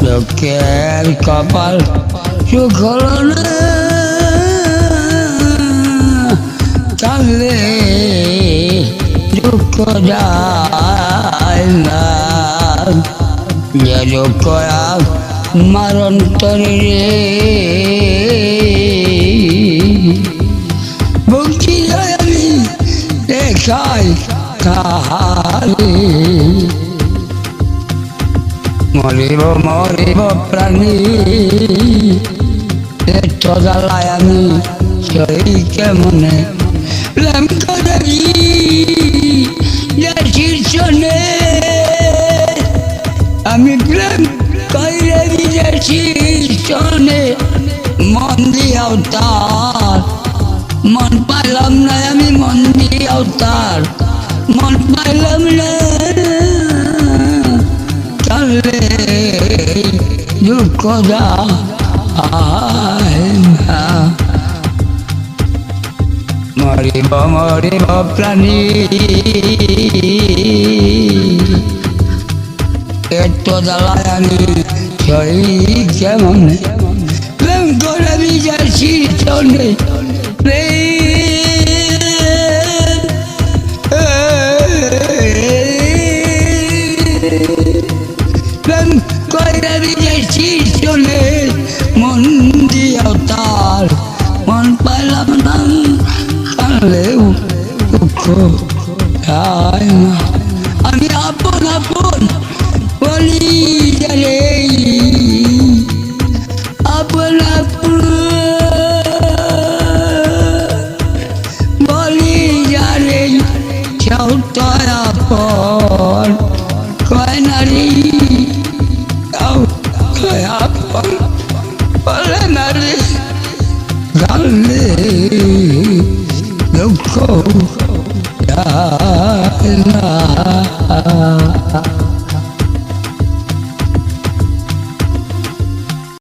লোকের কপাল সুখ হলো না, কাঁদলে দুঃখ যায় না। যে দুঃখ আমার অন্তরে রে ভক্তি আমি দেখাই কাহারে। মরিব মরিব প্রাণী এত জ্বালায় আমি সই কেমনে প্রেম করে শীর্ষণে আমি প্রেম করে শীর্ষণে মন দিয়াও তার মন পাইলাম না, আমি মন দিয়াও তার মন পাইলাম না। কালে দুঃখ যায় না, মরিব মরিব প্রাণী এত জ্বালায় আমি সই কেমন প্রেম করে বিজার শীর্ষণে প্রেম করে বিজার শীর্ষণে মন দিয়াও তার মন পাইলাম না। কালেও দুঃখ যায় না, আমি আপন আপন বলি জানে আপন আপন বলি জানে সৌতয় আপন কয় নারী আপন বলে নারী গালে দুঃখ